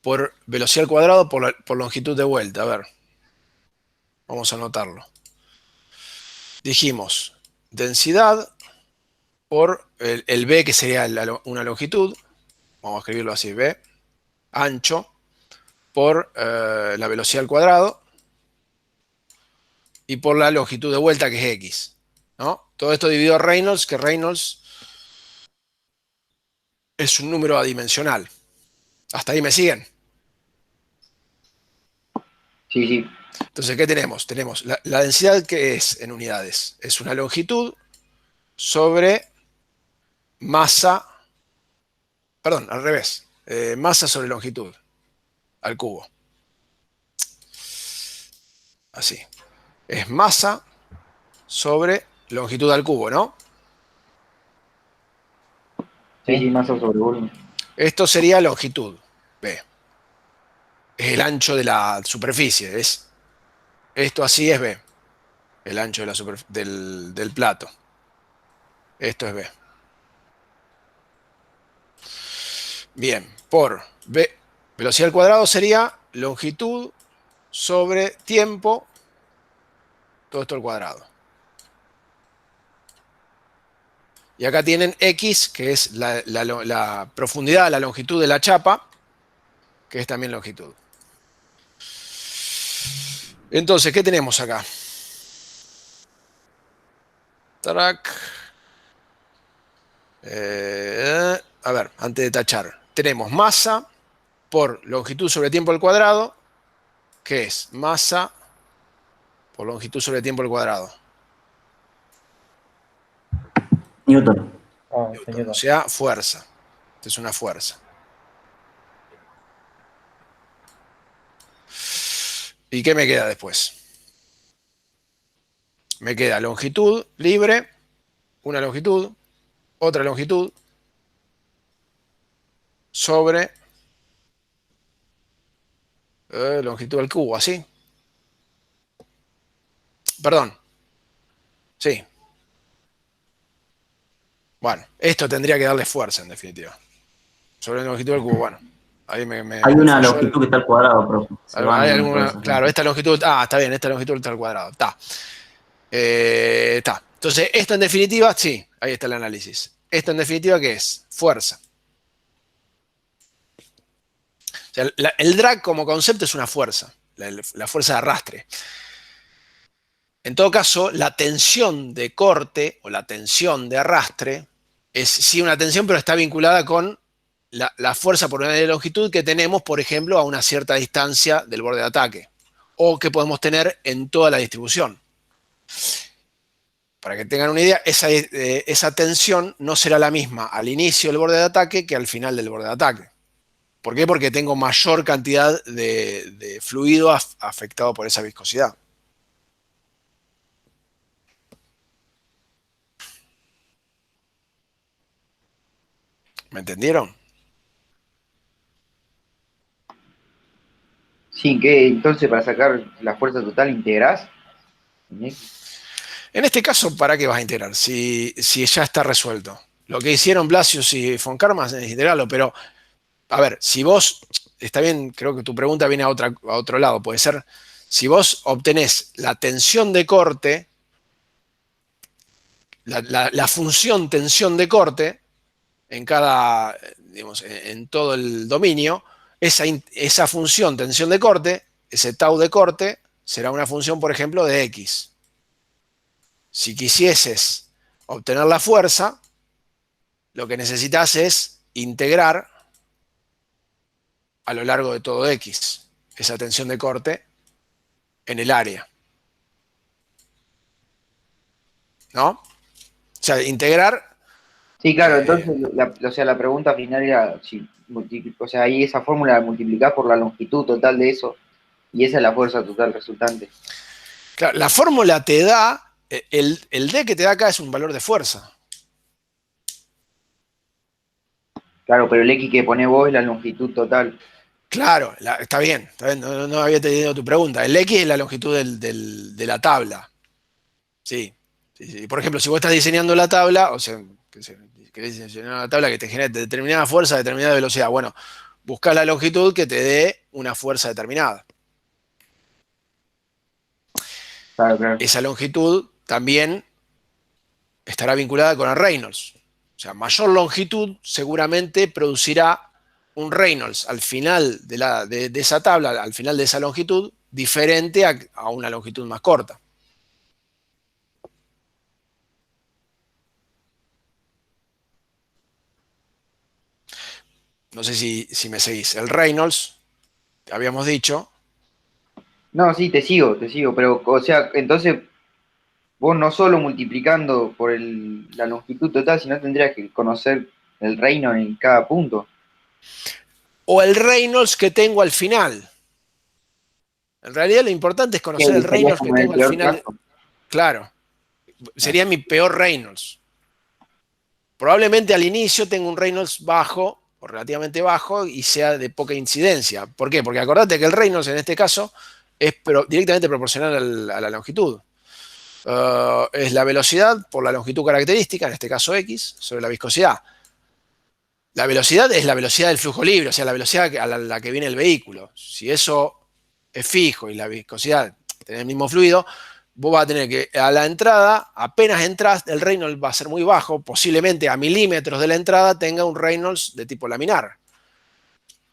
por velocidad al cuadrado, por longitud de vuelta. A ver, vamos a anotarlo. Dijimos densidad por el B, que sería una longitud. Vamos a escribirlo así, B, ancho, por la velocidad al cuadrado y por la longitud de vuelta, que es X, ¿no? Todo esto dividido a Reynolds, que Reynolds es un número adimensional. ¿Hasta ahí me siguen? Sí, sí. Entonces, ¿qué tenemos? Tenemos la densidad, que es en unidades. Es una longitud sobre masa, perdón, al revés. Masa sobre longitud, al cubo. Así. Es masa sobre longitud al cubo, ¿no? Sí, sí, masa sobre volumen. Esto sería longitud, B. Es el ancho de la superficie. Esto así es B. El ancho de del plato. Esto es B. Bien, por B, velocidad al cuadrado sería longitud sobre tiempo, todo esto al cuadrado. Y acá tienen X, que es la profundidad, la longitud de la chapa, que es también longitud. Entonces, ¿qué tenemos acá? Tac. A ver, antes de tachar. Tenemos masa por longitud sobre tiempo al cuadrado, que es masa por longitud sobre tiempo al cuadrado. Newton. O sea, fuerza. Esta es una fuerza. ¿Y qué me queda después? Me queda longitud libre, una longitud, otra longitud, sobre longitud al cubo, así. Perdón. Sí. Bueno, esto tendría que darle fuerza, en definitiva. Sobre la longitud del cubo, bueno. Ahí Hay una longitud que está al cuadrado, profe. Hay alguna, claro, esta longitud... Ah, está bien, esta longitud está al cuadrado. Está. Está. Entonces, esto en definitiva, sí, ahí está el análisis. Esto en definitiva, ¿qué es? Fuerza. O sea, el drag como concepto es una fuerza, la fuerza de arrastre. En todo caso, la tensión de corte o la tensión de arrastre es sí una tensión, pero está vinculada con la fuerza por unidad de longitud que tenemos, por ejemplo, a una cierta distancia del borde de ataque, o que podemos tener en toda la distribución. Para que tengan una idea, esa tensión no será la misma al inicio del borde de ataque que al final del borde de ataque. ¿Por qué? Porque tengo mayor cantidad de fluido afectado por esa viscosidad. ¿Me entendieron? Sí, que entonces para sacar la fuerza total integrás en X. En este caso, ¿para qué vas a integrar? Si ya está resuelto. Lo que hicieron Blasius y von Karman es integrarlo, pero, a ver, si vos, está bien, creo que tu pregunta viene a otro lado, puede ser, si vos obtenés la tensión de corte, la función tensión de corte, en cada, digamos, en todo el dominio, esa función tensión de corte, ese tau de corte, será una función, por ejemplo, de X. Si quisieses obtener la fuerza, lo que necesitas es integrar a lo largo de todo X esa tensión de corte en el área. ¿No? O sea, integrar. Sí, claro, entonces o sea, la pregunta final era si o sea, ahí esa fórmula la multiplicás por la longitud total de eso y esa es la fuerza total resultante. Claro, la fórmula te da, el D que te da acá es un valor de fuerza. Claro, pero el X que ponés vos es la longitud total. Claro, está bien, no había entendido tu pregunta. El X es la longitud de la tabla. Sí, sí, sí. Por ejemplo, si vos estás diseñando la tabla, o sea, querés diseñar una tabla que te genere determinada fuerza, determinada velocidad, bueno, buscá la longitud que te dé una fuerza determinada. Claro, claro. Esa longitud también estará vinculada con el Reynolds. O sea, mayor longitud seguramente producirá un Reynolds al final de esa tabla, al final de esa longitud, diferente a una longitud más corta. No sé si me seguís. El Reynolds, habíamos dicho. No, sí, te sigo, pero, o sea, entonces vos no solo multiplicando por la longitud total, sino tendrías que conocer el reino en cada punto. O el Reynolds que tengo al final. En realidad lo importante es Que conocer el sería Reynolds que como en el tengo al peor final. caso. Claro, sería mi peor Reynolds. Probablemente al inicio tenga un Reynolds bajo, o relativamente bajo, y sea de poca incidencia. ¿Por qué? Porque acordate que el Reynolds en este caso es directamente proporcional a la longitud. Es la velocidad por la longitud característica, en este caso X, sobre la viscosidad. La velocidad es la velocidad del flujo libre, o sea, la velocidad a la que viene el vehículo. Si eso es fijo y la viscosidad tiene el mismo fluido, vos vas a tener que, a la entrada, apenas entras, el Reynolds va a ser muy bajo, posiblemente a milímetros de la entrada tenga un Reynolds de tipo laminar.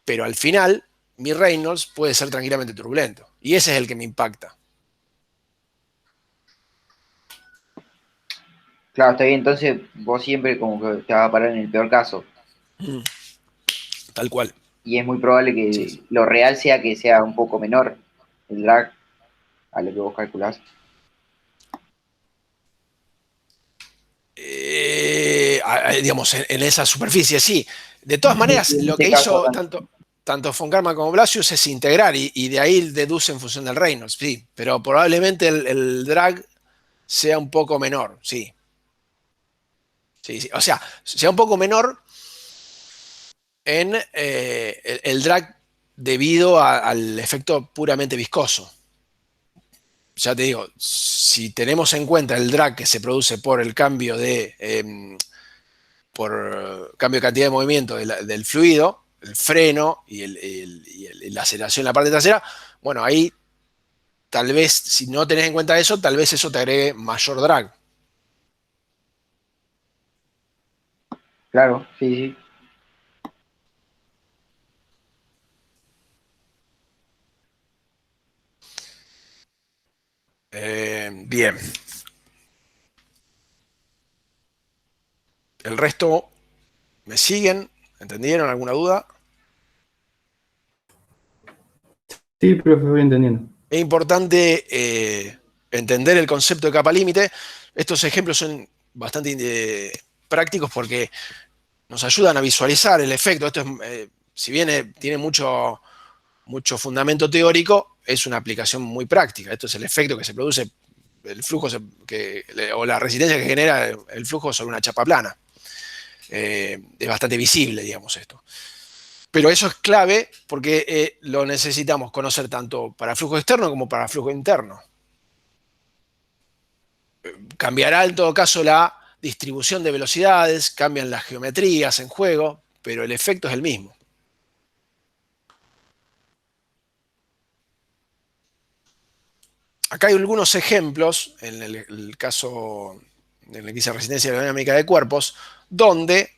Pero al final, mi Reynolds puede ser tranquilamente turbulento. Y ese es el que me impacta. Claro, está bien, entonces vos siempre como que te vas a parar en el peor caso. Tal cual. Y es muy probable Sí, que sí. lo real sea que sea un poco menor el drag a lo que vos calculás. Digamos, en esa superficie, sí. De todas maneras, En lo este que caso, hizo tanto von Karman como Blasius es integrar y de ahí deduce en función del Reynolds, sí. Pero probablemente el drag sea un poco menor, sí. Sí, sí. O sea, sea un poco menor en el drag debido al efecto puramente viscoso. Ya te digo, si tenemos en cuenta el drag que se produce por el cambio por cambio de cantidad de movimiento del fluido, el freno y la aceleración en la parte trasera, bueno, ahí tal vez, si no tenés en cuenta eso, tal vez eso te agregue mayor drag. claro, sí, sí. Bien. El resto me siguen. ¿Entendieron? ¿Alguna duda? Sí, profe, voy entendiendo. Es importante entender el concepto de capa límite. Estos ejemplos son bastante prácticos porque nos ayudan a visualizar el efecto. Esto es, si bien tiene mucho fundamento teórico, es una aplicación muy práctica. Esto es el efecto que se produce, el flujo o la resistencia que genera el flujo sobre una chapa plana. Es bastante visible, digamos, esto. Pero eso es clave porque lo necesitamos conocer tanto para flujo externo como para flujo interno. Cambiará en todo caso la distribución de velocidades, cambian las geometrías en juego, pero el efecto es el mismo. Acá hay algunos ejemplos, en el caso en el que dice resistencia aerodinámica de cuerpos, donde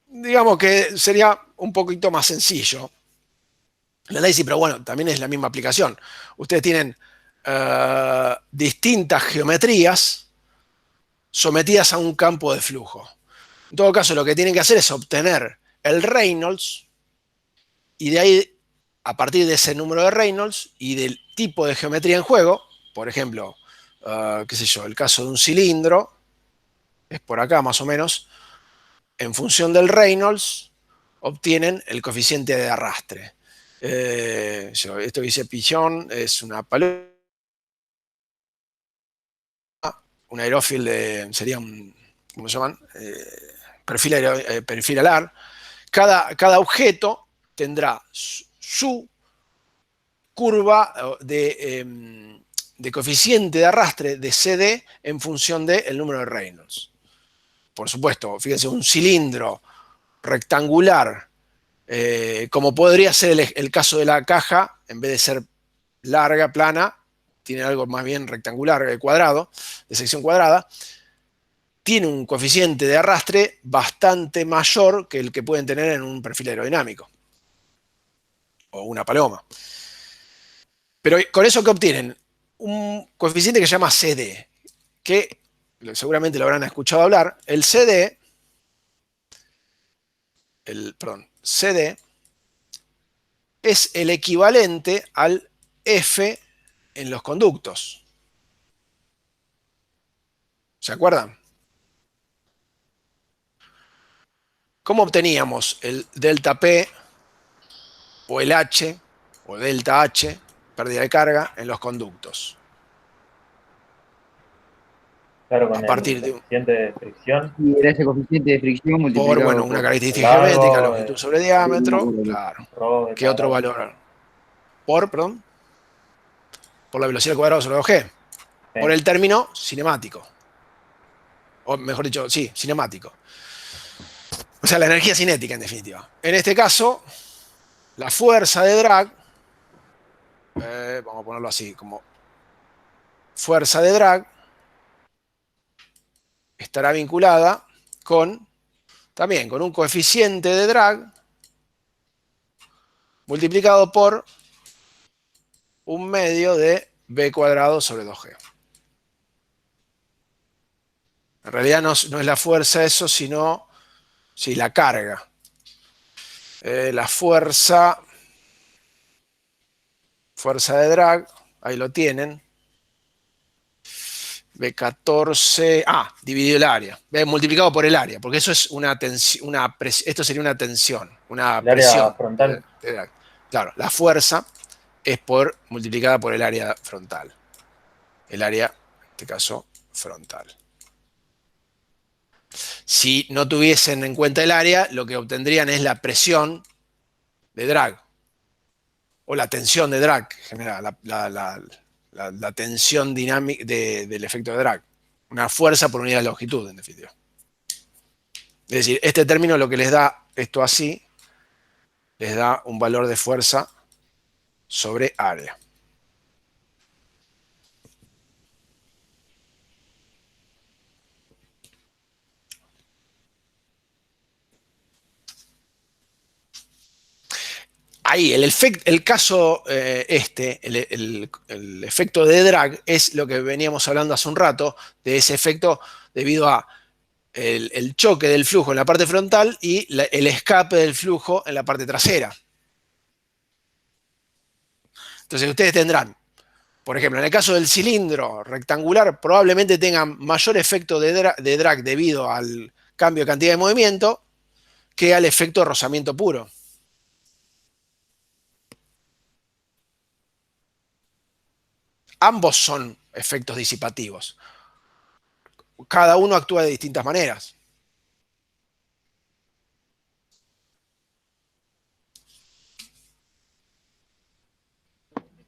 digamos que sería un poquito más sencillo el análisis, pero bueno, también es la misma aplicación. Ustedes tienen distintas geometrías sometidas a un campo de flujo. En todo caso, lo que tienen que hacer es obtener el Reynolds y de ahí, a partir de ese número de Reynolds y del tipo de geometría en juego, por ejemplo, qué sé yo, el caso de un cilindro, es por acá más o menos, en función del Reynolds, obtienen el coeficiente de arrastre. Esto que dice Pichon es una paloma, un aerófil sería un, ¿cómo se llaman? Perfil alar. Cada objeto tendrá su curva de coeficiente de arrastre de CD en función del número de Reynolds. Por supuesto, fíjense, un cilindro rectangular, como podría ser el caso de la caja, en vez de ser larga, plana, tiene algo más bien rectangular, cuadrado, de sección cuadrada, tiene un coeficiente de arrastre bastante mayor que el que pueden tener en un perfil aerodinámico o una paloma. Pero con eso, ¿qué obtienen? Un coeficiente que se llama CD, que seguramente lo habrán escuchado hablar. El CD, CD es el equivalente al F en los conductos. ¿Se acuerdan? ¿Cómo obteníamos el delta P o el H o delta H, pérdida de carga, en los conductos? Claro, con A partir el de coeficiente de fricción. Y era ese coeficiente de fricción por, multiplicado bueno, una por característica largo, geométrica, longitud sobre diámetro, sí, claro. rho de ¿Qué otro cuadrado. valor? Por la velocidad al cuadrado sobre 2G. Sí. Por el término cinemático. O mejor dicho, sí, cinemático. O sea, la energía cinética, en definitiva. En este caso, la fuerza de drag, vamos a ponerlo así, como fuerza de drag, estará vinculada también con un coeficiente de drag multiplicado por un medio de b cuadrado sobre 2g. En realidad no es la fuerza eso, sino la carga. La fuerza de drag, ahí lo tienen. B14, dividido el área, multiplicado por el área, porque eso es una tensión, esto sería una tensión, una El área presión. frontal. Claro, la fuerza es multiplicada por el área frontal. El área, en este caso, frontal. Si no tuviesen en cuenta el área, lo que obtendrían es la presión de drag, o la tensión de drag, en general, la tensión dinámica del efecto de drag. Una fuerza por unidad de longitud, en definitiva. Es decir, este término lo que les da esto así, les da un valor de fuerza sobre área. Ahí, el caso el efecto de drag es lo que veníamos hablando hace un rato, de ese efecto debido a el choque del flujo en la parte frontal y el escape del flujo en la parte trasera. Entonces ustedes tendrán, por ejemplo, en el caso del cilindro rectangular, probablemente tengan mayor efecto de drag debido al cambio de cantidad de movimiento que al efecto de rozamiento puro. Ambos son efectos disipativos. Cada uno actúa de distintas maneras.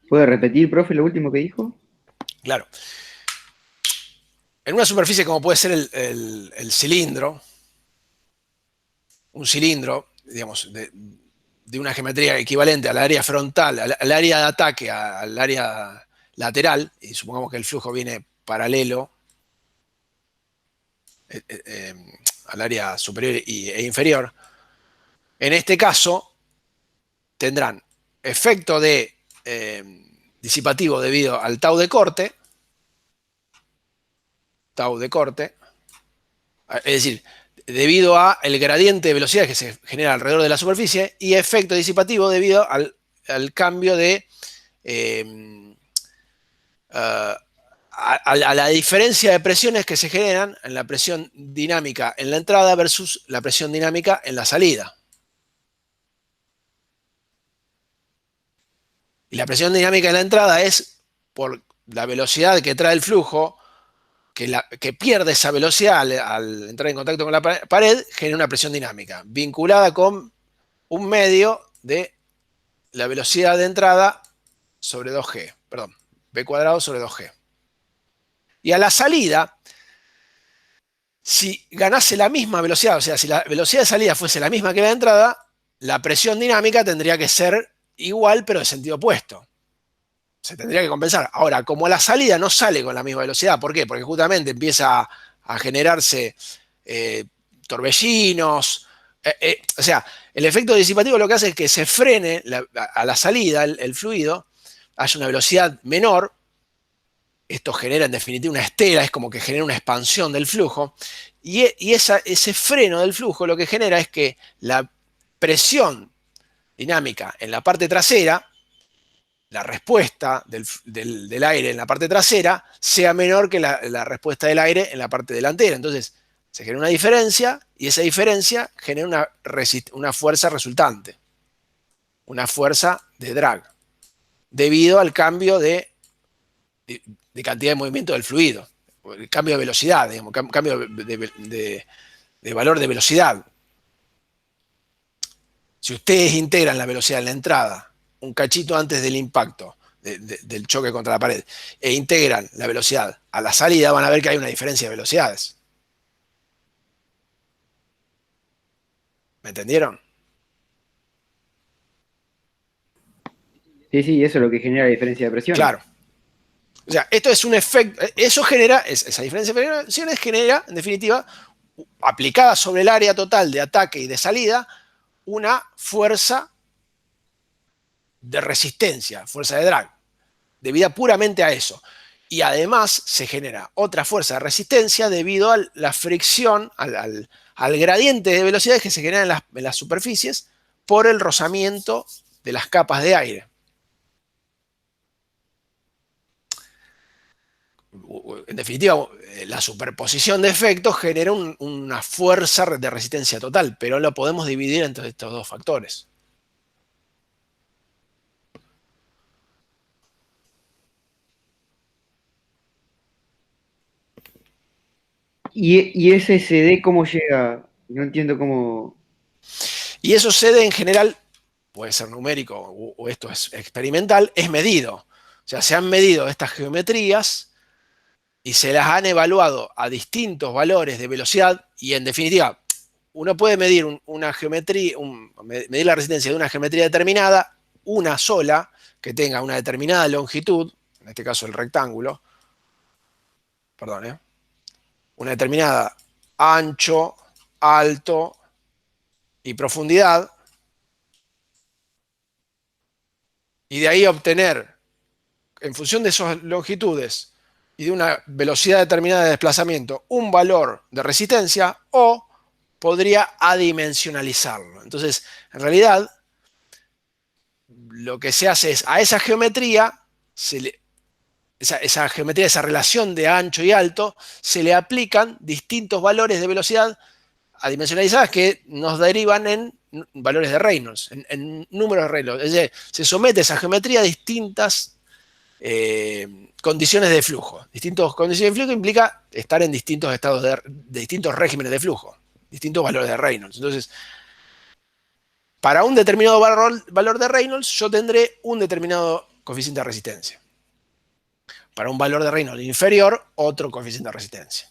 ¿Puede repetir, profe, lo último que dijo? Claro. En una superficie como puede ser el cilindro, un cilindro, digamos, de una geometría equivalente al área frontal, al área de ataque, al área lateral, y supongamos que el flujo viene paralelo al área superior e inferior, en este caso tendrán efecto de disipativo debido al tau de corte, es decir, debido al gradiente de velocidad que se genera alrededor de la superficie, y efecto disipativo debido al cambio de a la diferencia de presiones que se generan en la presión dinámica en la entrada versus la presión dinámica en la salida. Y la presión dinámica en la entrada es por la velocidad que trae el flujo, que pierde esa velocidad al entrar en contacto con la pared, genera una presión dinámica, vinculada con un medio de la velocidad de entrada sobre 2G, perdón, B cuadrado sobre 2G. Y a la salida, si ganase la misma velocidad, o sea, si la velocidad de salida fuese la misma que la de entrada, la presión dinámica tendría que ser igual, pero de sentido opuesto. Se tendría que compensar. Ahora, como la salida no sale con la misma velocidad, ¿por qué? Porque justamente empieza a generarse torbellinos. O sea, el efecto disipativo lo que hace es que se frene a la salida el fluido, haya una velocidad menor. Esto genera en definitiva una estela, es como que genera una expansión del flujo. Y ese freno del flujo lo que genera es que la presión dinámica en la parte trasera, la respuesta del aire en la parte trasera, sea menor que la respuesta del aire en la parte delantera. Entonces, se genera una diferencia y esa diferencia genera una fuerza resultante, una fuerza de drag, debido al cambio de cantidad de movimiento del fluido, el cambio de velocidad, digamos, cambio de valor de velocidad. Si ustedes integran la velocidad en la entrada un cachito antes del impacto del choque contra la pared e integran la velocidad a la salida, van a ver que hay una diferencia de velocidades. ¿Me entendieron? Sí, eso es lo que genera la diferencia de presión. Claro. O sea, esto es un efecto, eso genera, esa diferencia de presiones genera, en definitiva, aplicada sobre el área total de ataque y de salida, una fuerza de resistencia, fuerza de drag, debida puramente a eso. Y además se genera otra fuerza de resistencia debido a la fricción, al gradiente de velocidades que se generan en las superficies por el rozamiento de las capas de aire. En definitiva, la superposición de efectos genera una fuerza de resistencia total, pero lo podemos dividir entre estos dos factores. ¿Y ese CD cómo llega? No entiendo cómo... Y eso CD en general, puede ser numérico o esto es experimental, es medido. O sea, se han medido estas geometrías y se las han evaluado a distintos valores de velocidad y en definitiva, uno puede medir una geometría, medir la resistencia de una geometría determinada, una sola, que tenga una determinada longitud, en este caso el rectángulo, perdón, una determinada ancho, alto y profundidad, y de ahí obtener, en función de esas longitudes, y de una velocidad determinada de desplazamiento un valor de resistencia, o podría adimensionalizarlo. Entonces, en realidad, lo que se hace es a esa geometría, esa geometría, esa relación de ancho y alto, se le aplican distintos valores de velocidad adimensionalizadas que nos derivan en valores de Reynolds, en números de Reynolds. Es decir, se somete a esa geometría a distintas condiciones de flujo. Distintas condiciones de flujo implica estar en distintos estados de distintos regímenes de flujo, distintos valores de Reynolds. Entonces, para un determinado valor de Reynolds, yo tendré un determinado coeficiente de resistencia. Para un valor de Reynolds inferior, otro coeficiente de resistencia.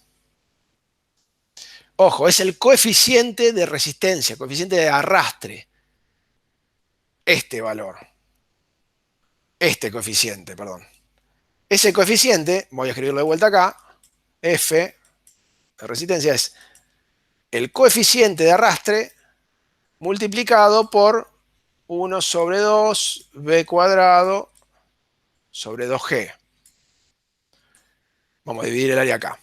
Ojo, es el coeficiente de resistencia, coeficiente de arrastre. Este valor. Este coeficiente, perdón. Ese coeficiente, voy a escribirlo de vuelta acá, F de resistencia es el coeficiente de arrastre multiplicado por 1 sobre 2 B cuadrado sobre 2G. Vamos a dividir el área acá.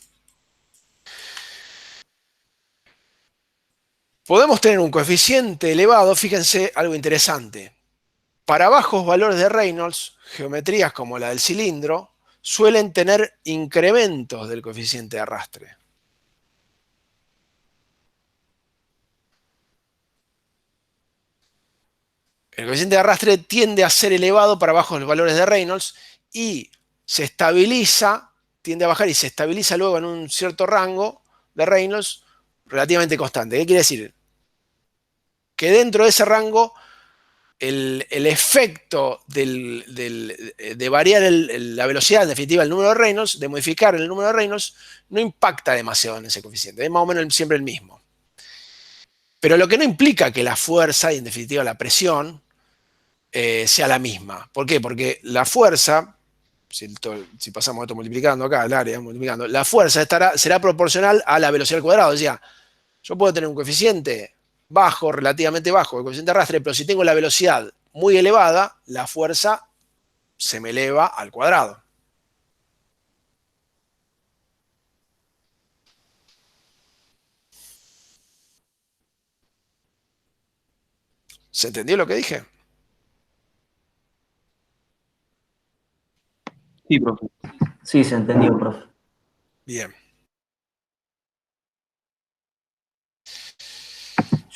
Podemos tener un coeficiente elevado, fíjense algo interesante. Para bajos valores de Reynolds, geometrías como la del cilindro suelen tener incrementos del coeficiente de arrastre. El coeficiente de arrastre tiende a ser elevado para bajos valores de Reynolds y se estabiliza, tiende a bajar y se estabiliza luego en un cierto rango de Reynolds relativamente constante. ¿Qué quiere decir? Que dentro de ese rango el efecto de variar la velocidad, en definitiva el número de Reynolds, de modificar el número de Reynolds, no impacta demasiado en ese coeficiente, es más o menos siempre el mismo. Pero lo que no implica que la fuerza y en definitiva la presión sea la misma. ¿Por qué? Porque la fuerza, si pasamos esto multiplicando acá, el área multiplicando, la fuerza será proporcional a la velocidad al cuadrado. O sea, yo puedo tener un coeficiente bajo, relativamente bajo, el coeficiente de arrastre, pero si tengo la velocidad muy elevada, la fuerza se me eleva al cuadrado. ¿Se entendió lo que dije? Sí, profe. Sí, se entendió, profe. Bien.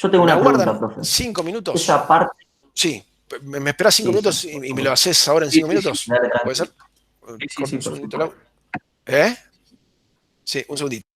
Yo tengo ¿Me una pregunta, aguardan profe. 5 minutos? Esa parte. Sí. ¿Me esperás 5 Sí, minutos sí. y me lo haces ahora en 5 Sí, minutos? Dale, ¿Puede ser? Sí, Corto sí, un por segundito. supuesto. ¿Eh? Sí, un segundito.